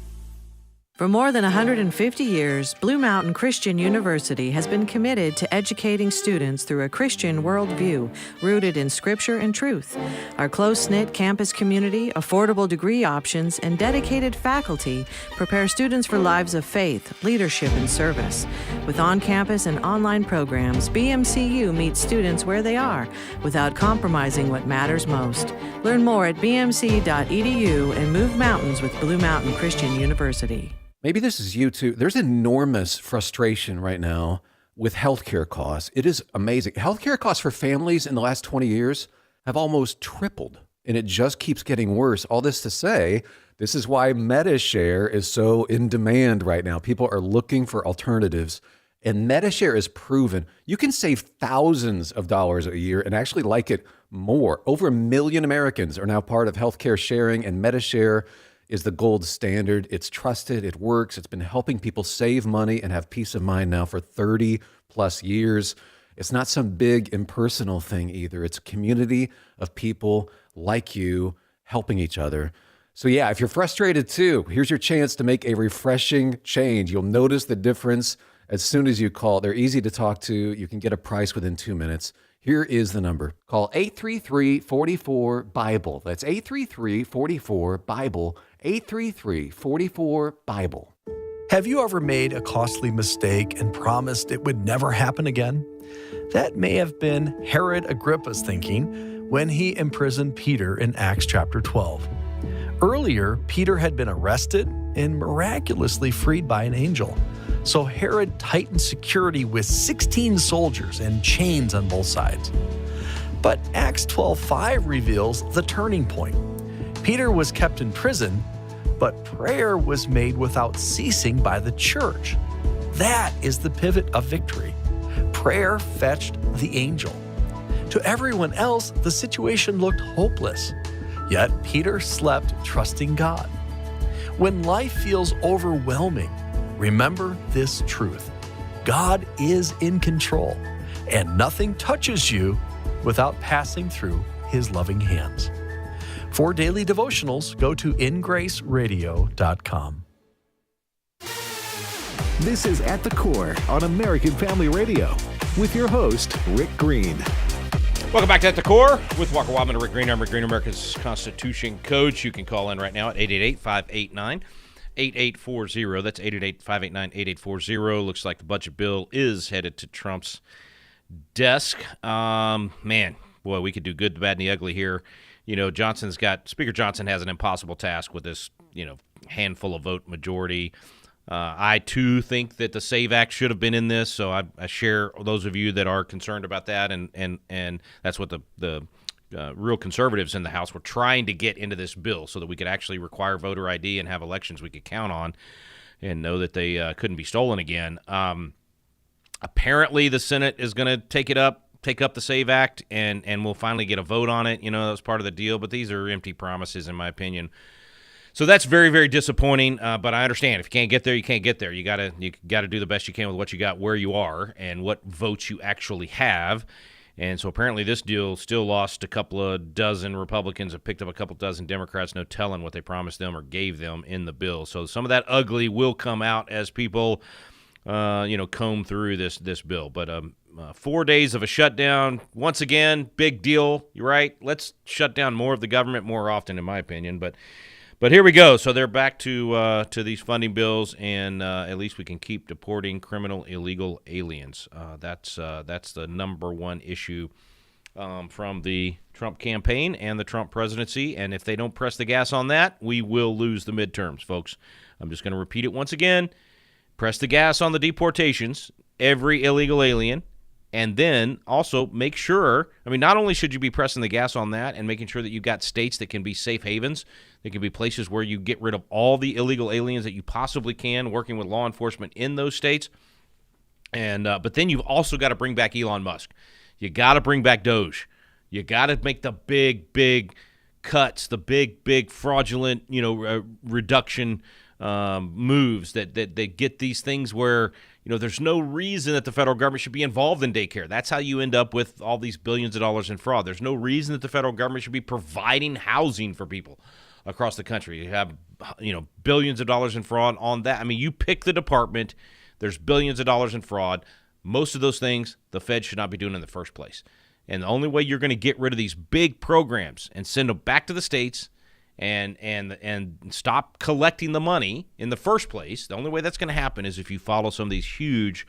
For more than 150 years, Blue Mountain Christian University has been committed to educating students through a Christian worldview rooted in Scripture and truth. Our close-knit campus community, affordable degree options, and dedicated faculty prepare students for lives of faith, leadership, and service. With on-campus and online programs, BMCU meets students where they are without compromising what matters most. Learn more at bmc.edu and move mountains with Blue Mountain Christian University. Maybe this is you too. There's enormous frustration right now with healthcare costs. It is amazing. Healthcare costs for families in the last 20 years have almost tripled, and it just keeps getting worse. All this to say, this is why MediShare is so in demand right now. People are looking for alternatives, and MediShare is proven. You can save thousands of dollars a year and actually like it more. Over 1 million Americans are now part of healthcare sharing, and MediShare is the gold standard. It's trusted, it works. It's been helping people save money and have peace of mind now for 30 plus years. It's not some big impersonal thing either. It's a community of people like you helping each other. So yeah, if you're frustrated too, here's your chance to make a refreshing change. You'll notice the difference as soon as you call. They're easy to talk to. You can get a price within 2 minutes. Here is the number. Call 833-44-BIBLE. That's 833-44-BIBLE. 833-44-BIBLE. Have you ever made a costly mistake and promised it would never happen again? That may have been Herod Agrippa's thinking when he imprisoned Peter in Acts chapter 12. Earlier, Peter had been arrested and miraculously freed by an angel. So Herod tightened security with 16 soldiers and chains on both sides. But Acts 12:5 reveals the turning point. Peter was kept in prison, but prayer was made without ceasing by the church. That is the pivot of victory. Prayer fetched the angel. To everyone else, the situation looked hopeless. Yet Peter slept trusting God. When life feels overwhelming, remember this truth. God is in control, and nothing touches you without passing through His loving hands. For daily devotionals, go to ingraceradio.com. This is At the Core on American Family Radio with your host, Rick Green. Welcome back to At the Core with Walker Wildmon and Rick Green. I'm Rick Green, America's Constitution coach. You can call in right now at 888-589-8840. That's 888-589-8840. Looks like the budget bill is headed to Trump's desk. Man, boy, we could do good, the bad, and the ugly here. You know, Speaker Johnson has an impossible task with this, handful of vote majority. I, too, think that the SAVE Act should have been in this, so I share those of you that are concerned about that, and that's what the real conservatives in the House were trying to get into this bill so that we could actually require voter ID and have elections we could count on and know that they couldn't be stolen again. Apparently, the Senate is going to take up the SAVE Act, and we'll finally get a vote on it. That was part of the deal, but these are empty promises, in my opinion. So that's very, very disappointing, but I understand. If you can't get there, you can't get there. You gotta do the best you can with what you got where you are and what votes you actually have. And so apparently this deal still lost a couple of dozen Republicans, have picked up a couple dozen Democrats, no telling what they promised them or gave them in the bill. So some of that ugly will come out as people comb through this bill. But 4 days of a shutdown, once again, big deal. You're right. Let's shut down more of the government more often, in my opinion. But here we go. So they're back to these funding bills, and at least we can keep deporting criminal illegal aliens. That's the number one issue from the Trump campaign and the Trump presidency. And if they don't press the gas on that, we will lose the midterms, folks. I'm just going to repeat it once again. Press the gas on the deportations. Every illegal alien And then also make sure, not only should you be pressing the gas on that and making sure that you've got states that can be safe havens, that can be places where you get rid of all the illegal aliens that you possibly can, working with law enforcement in those states. And but then you've also got to bring back Elon Musk. You got to bring back Doge. You got to make the big cuts, the big fraudulent, reduction moves that get these things where, there's no reason that the federal government should be involved in daycare. That's how you end up with all these billions of dollars in fraud. There's no reason that the federal government should be providing housing for people across the country. You have, billions of dollars in fraud on that. You pick the department, there's billions of dollars in fraud. Most of those things the Fed should not be doing in the first place. And the only way you're going to get rid of these big programs and send them back to the states and stop collecting the money in the first place, the only way that's going to happen is if you follow some of these huge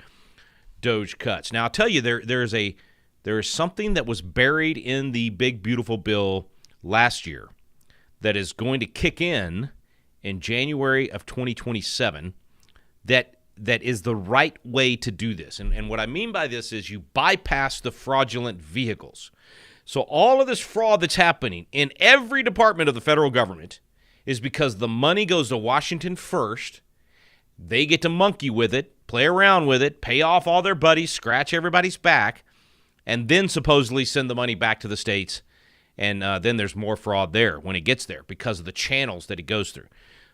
Doge cuts. Now, I'll tell you, there is something that was buried in the big, beautiful bill last year that is going to kick in January of 2027 that is the right way to do this. And what I mean by this is you bypass the fraudulent vehicles. So all of this fraud that's happening in every department of the federal government is because the money goes to Washington first. They get to monkey with it, play around with it, pay off all their buddies, scratch everybody's back, and then supposedly send the money back to the states. And then there's more fraud there when it gets there because of the channels that it goes through.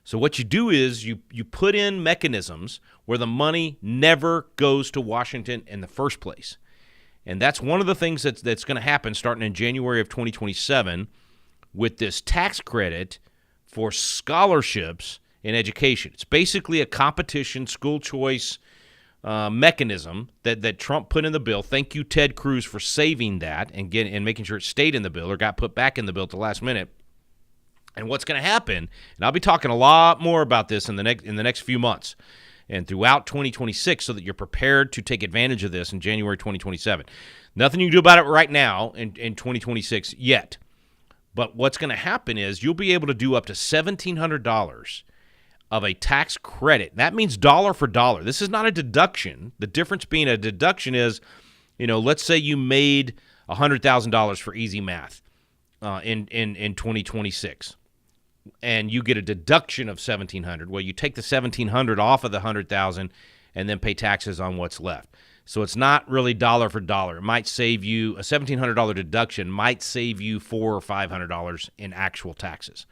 So what you do is you put in mechanisms where the money never goes to Washington in the first place. And that's one of the things that's going to happen starting in January of 2027 with this tax credit for scholarships in education. It's basically a competition, school choice mechanism that Trump put in the bill. Thank you, Ted Cruz, for saving that and making sure it stayed in the bill or got put back in the bill at the last minute. And what's going to happen, and I'll be talking a lot more about this in the next few months and throughout 2026 so that you're prepared to take advantage of this in January 2027. Nothing you can do about it right now in 2026 yet. But what's going to happen is you'll be able to do up to $1,700 of a tax credit. That means dollar for dollar. This is not a deduction. The difference being a deduction is, let's say you made $100,000 for easy math in 2026. And you get a deduction of $1,700. Well, you take the $1,700 off of the $100,000 and then pay taxes on what's left. So it's not really dollar for dollar. It might save you a $1,700 deduction might save you $400 or $500 in actual taxes.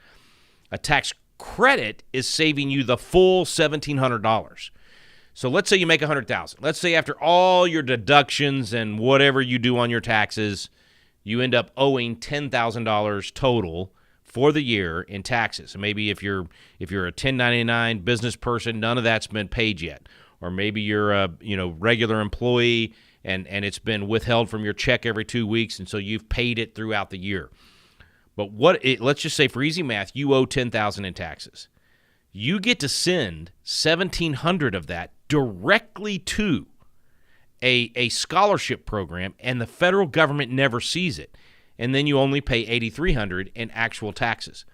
A tax credit is saving you the full $1,700. So let's say you make $100,000. Let's say after all your deductions and whatever you do on your taxes, you end up owing $10,000 total for the year in taxes. And maybe if you're a 1099 business person, none of that's been paid yet. Or maybe you're a regular employee and it's been withheld from your check every 2 weeks, and so you've paid it throughout the year. But let's just say for easy math, you owe $10,000 in taxes. You get to send $1,700 of that directly to a scholarship program, and the federal government never sees it. And then you only pay $8,300 in actual taxes.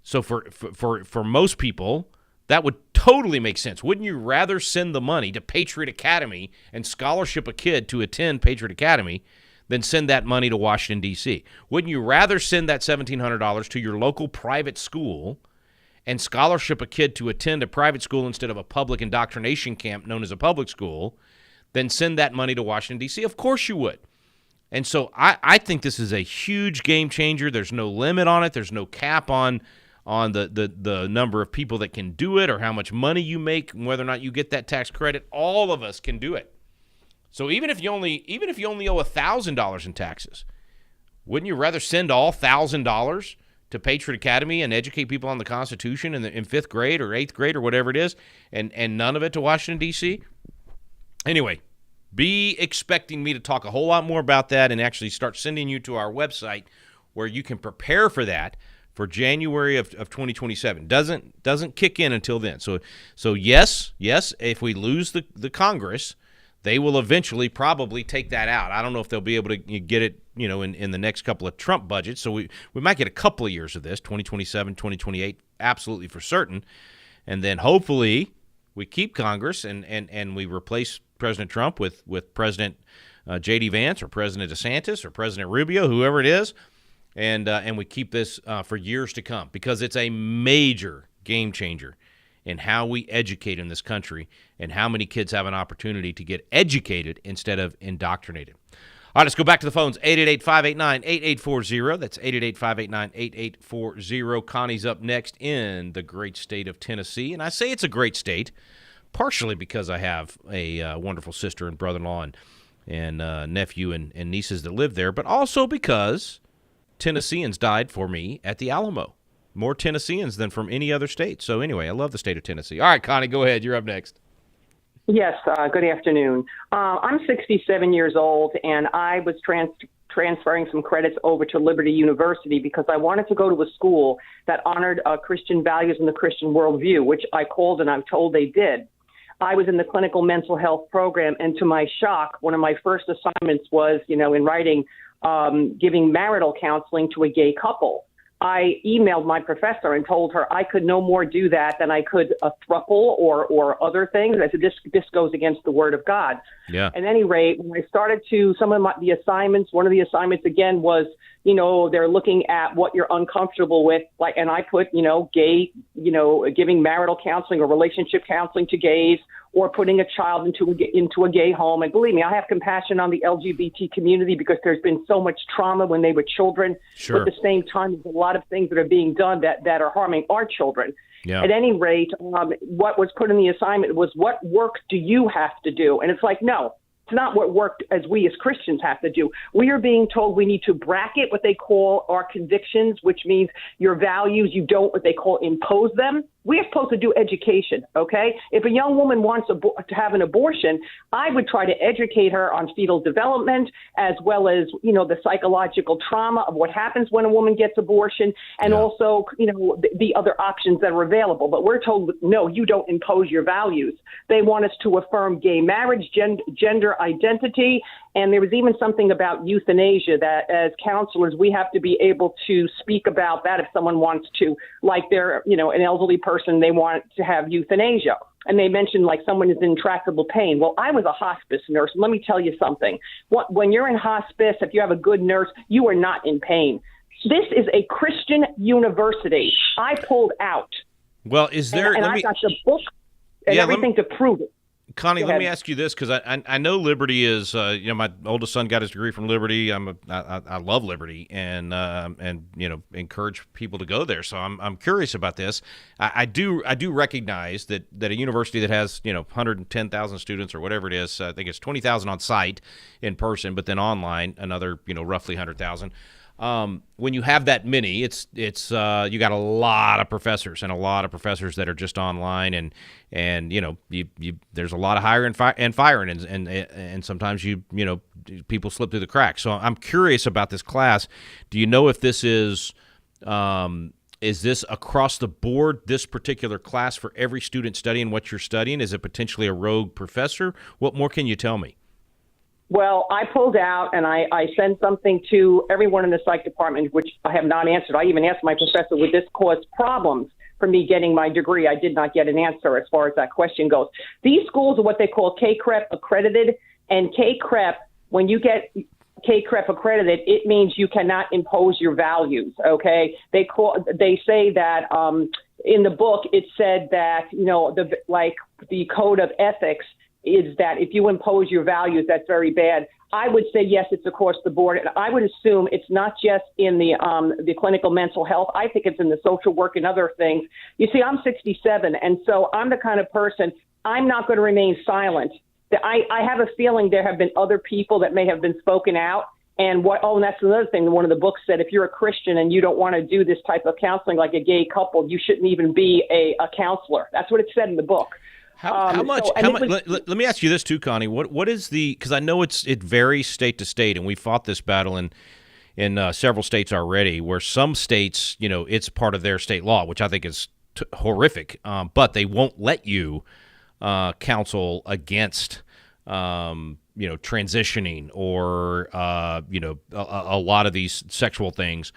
So for most people, that would totally make sense. Wouldn't you rather send the money to Patriot Academy and scholarship a kid to attend Patriot Academy than send that money to Washington, D.C.? Wouldn't you rather send that $1,700 to your local private school and scholarship a kid to attend a private school instead of a public indoctrination camp known as a public school than send that money to Washington, D.C.? Of course you would. And so I think this is a huge game changer. There's no limit on it. There's no cap on the number of people that can do it or how much money you make and whether or not you get that tax credit. All of us can do it. So even if you only owe $1,000 in taxes, wouldn't you rather send all $1,000 to Patriot Academy and educate people on the Constitution in 5th grade or 8th grade or whatever it is, and none of it to Washington, D.C.? Anyway, be expecting me to talk a whole lot more about that and actually start sending you to our website where you can prepare for that for January of 2027. Doesn't kick in until then. So yes, if we lose the Congress, they will eventually probably take that out. I don't know if they'll be able to get it, in the next couple of Trump budgets. So we might get a couple of years of this, 2027, 2028, absolutely for certain. And then hopefully we keep Congress and we replace President Trump with President J.D. Vance or President DeSantis or President Rubio, whoever it is, and we keep this for years to come, because it's a major game changer in how we educate in this country and how many kids have an opportunity to get educated instead of indoctrinated. All right, let's go back to the phones. 888-589-8840. That's 888-589-8840. Connie's up next in the great state of Tennessee. And I say it's a great state partially because I have a wonderful sister and brother-in-law and nephew and nieces that live there, but also because Tennesseans died for me at the Alamo. More Tennesseans than from any other state. So anyway, I love the state of Tennessee. All right, Connie, go ahead. You're up next. Yes, good afternoon. I'm 67 years old, and I was transferring some credits over to Liberty University because I wanted to go to a school that honored Christian values and the Christian worldview, which I called and I'm told they did. I was in the clinical mental health program, and to my shock, one of my first assignments was, in writing, giving marital counseling to a gay couple. I emailed my professor and told her I could no more do that than I could a throuple or other things. I said, this goes against the word of God. Yeah. At any rate, when I started to some of the assignments, one of the assignments again was, they're looking at what you're uncomfortable with. And I put, gay, giving marital counseling or relationship counseling to gays, or putting a child into a gay home. And believe me, I have compassion on the LGBT community because there's been so much trauma when they were children. Sure. But at the same time, there's a lot of things that are being done that are harming our children. Yeah. At any rate, what was put in the assignment was, what work do you have to do? And it's like, no, it's not what work as we as Christians have to do. We are being told we need to bracket what they call our convictions, which means your values, you don't what they call impose them. We are supposed to do education, okay? If a young woman wants to have an abortion, I would try to educate her on fetal development, as well as, the psychological trauma of what happens when a woman gets abortion, and also, the other options that are available. But we're told, no, you don't impose your values. They want us to affirm gay marriage, gender identity, and there was even something about euthanasia that as counselors, we have to be able to speak about that if someone wants to, like they're, an elderly person, they want to have euthanasia. And they mentioned like someone is in intractable pain. Well, I was a hospice nurse. Let me tell you something. When you're in hospice, if you have a good nurse, you are not in pain. This is a Christian university. I pulled out. Well, is there... And I got the book and everything to prove it. Connie, let me ask you this, because I know Liberty is, my oldest son got his degree from Liberty. I love Liberty and encourage people to go there. So I'm curious about this. I do recognize that a university that has 110,000 students or whatever it is, I think it's 20,000 on site in person, but then online another roughly 100,000. When you have that many, it's you got a lot of professors that are just online, and there's a lot of hiring and firing, and sometimes people slip through the cracks. So I'm curious about this class. Do you know if this is this across the board, this particular class for every student studying what you're studying? Is it potentially a rogue professor? What more can you tell me? Well, I pulled out and I sent something to everyone in the psych department, which I have not answered. I even asked my professor, would this cause problems for me getting my degree? I did not get an answer as far as that question goes. These schools are what they call K-CREP accredited, and K-CREP, when you get K-CREP accredited, it means you cannot impose your values, okay? They say that in the book, it said that, the code of ethics is that if you impose your values, that's very bad. I would say, yes, it's across the board. And I would assume it's not just in the clinical mental health. I think it's in the social work and other things. You see, I'm 67, and so I'm the kind of person, I'm not going to remain silent. I have a feeling there have been other people that may have been spoken out. And that's another thing. One of the books said, if you're a Christian and you don't want to do this type of counseling like a gay couple, you shouldn't even be a counselor. That's what it said in the book. How much? Let me ask you this too, Connie. What is because I know it varies state to state, and we fought this battle in several states already, where some states, it's part of their state law, which I think is horrific. But they won't let you counsel against transitioning or a lot of these sexual things.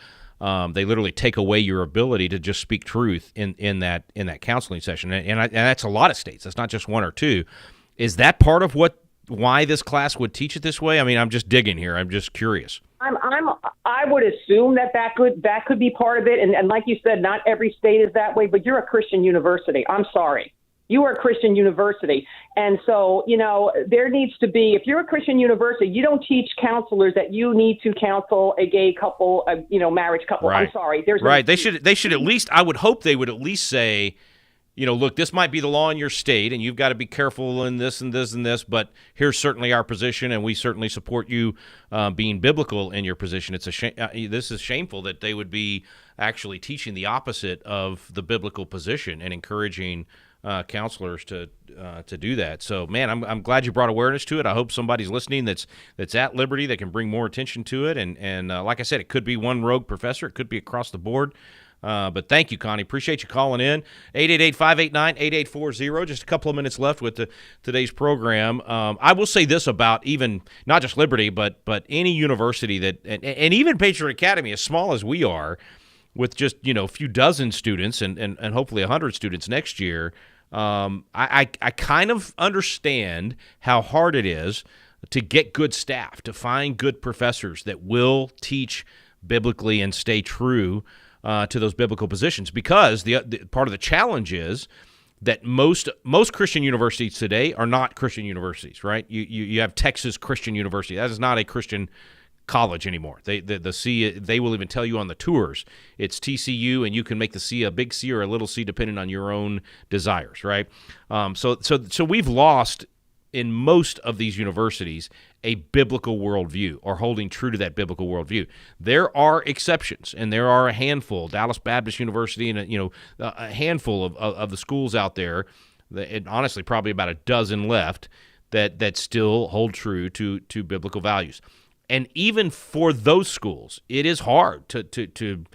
They literally take away your ability to just speak truth in that counseling session, and that's a lot of states. That's not just one or two. Is that part of why this class would teach it this way? I mean, I'm just digging here. I'm just curious. I would assume that could be part of it, and like you said, not every state is that way. But you're a Christian university. I'm sorry. You are a Christian university. And so, there needs to be, if you're a Christian university, you don't teach counselors that you need to counsel a gay couple, marriage couple. Right. I'm sorry. Right. They should at least, I would hope they would at least say, look, this might be the law in your state, and you've got to be careful in this and this and this, but here's certainly our position, and we certainly support you being biblical in your position. It's this is shameful that they would be actually teaching the opposite of the biblical position and encouraging counselors to do that. So, man, I'm glad you brought awareness to it. I hope somebody's listening that's at Liberty that can bring more attention to it. And like I said, it could be one rogue professor. It could be across the board. But thank you, Connie. Appreciate you calling in. 888-589-8840. Just a couple of minutes left with today's program. I will say this about even not just Liberty, but any university that and even Patriot Academy, as small as we are, with just a few dozen students and hopefully 100 students next year. I kind of understand how hard it is to get good staff, to find good professors that will teach biblically and stay true to those biblical positions, because the part of the challenge is that most Christian universities today are not Christian universities, right? You have Texas Christian University. That is not a Christian college anymore. They will even tell you on the tours it's TCU, and you can make the C a big C or a little c depending on your own desires, right? So we've lost in most of these universities a biblical worldview, or holding true to that biblical worldview. There are exceptions, and there are a handful. Dallas Baptist University, and a handful of the schools out there, and honestly probably about a dozen left that still hold true to biblical values. And even for those schools, it is hard to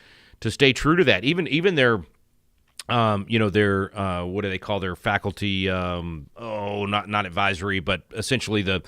stay true to that. Even their their what do they call their faculty? Not advisory, but essentially the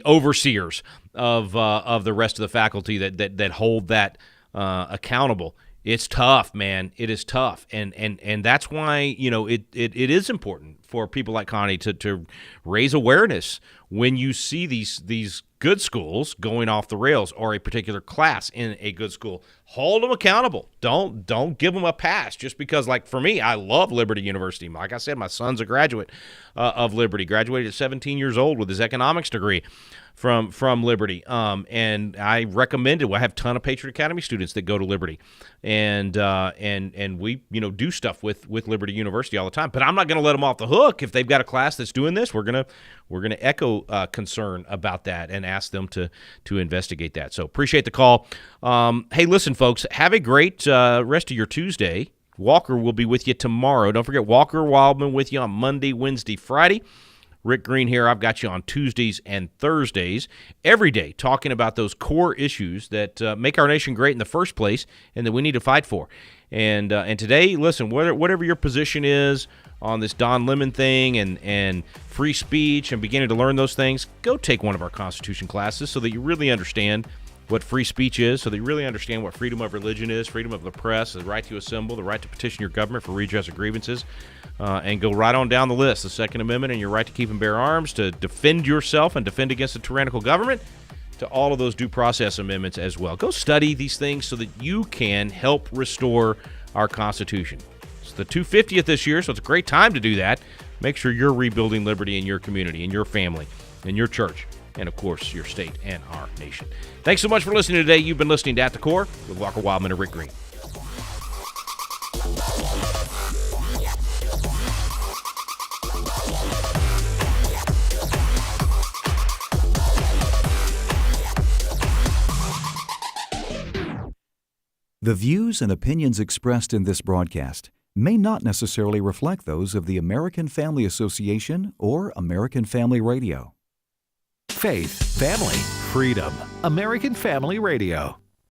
overseers of the rest of the faculty that hold that accountable. It's tough, man. It is tough, and that's why it is important for people like Connie to raise awareness when you see these good schools going off the rails, or a particular class in a good school. Hold them accountable. Don't give them a pass just because, like for me, I love Liberty University. Like I said, my son's a graduate of Liberty, graduated at 17 years old with his economics degree from Liberty. And I recommend it. I have a ton of Patriot Academy students that go to Liberty, and we do stuff with Liberty University all the time. But I'm not going to let them off the hook if they've got a class that's doing this. We're gonna echo concern about that and ask them to investigate that. So appreciate the call. Hey, listen, folks, have a great rest of your Tuesday. Walker will be with you tomorrow. Don't forget, Walker Wildmon with you on Monday, Wednesday, Friday. Rick Green here. I've got you on Tuesdays and Thursdays every day talking about those core issues that make our nation great in the first place and that we need to fight for. And today, listen, whatever your position is on this Don Lemon thing and free speech and beginning to learn those things, go take one of our Constitution classes so that you really understand what free speech is, so that you really understand what freedom of religion is, freedom of the press, the right to assemble, the right to petition your government for redress of grievances, and go right on down the list. The Second Amendment and your right to keep and bear arms, to defend yourself and defend against a tyrannical government, to all of those due process amendments as well. Go study these things so that you can help restore our Constitution. It's the 250th this year, so it's a great time to do that. Make sure you're rebuilding liberty in your community, in your family, in your church, and, of course, your state and our nation. Thanks so much for listening today. You've been listening to At the Core with Walker Wildmon and Rick Green. The views and opinions expressed in this broadcast may not necessarily reflect those of the American Family Association or American Family Radio. Faith, family, freedom. American Family Radio.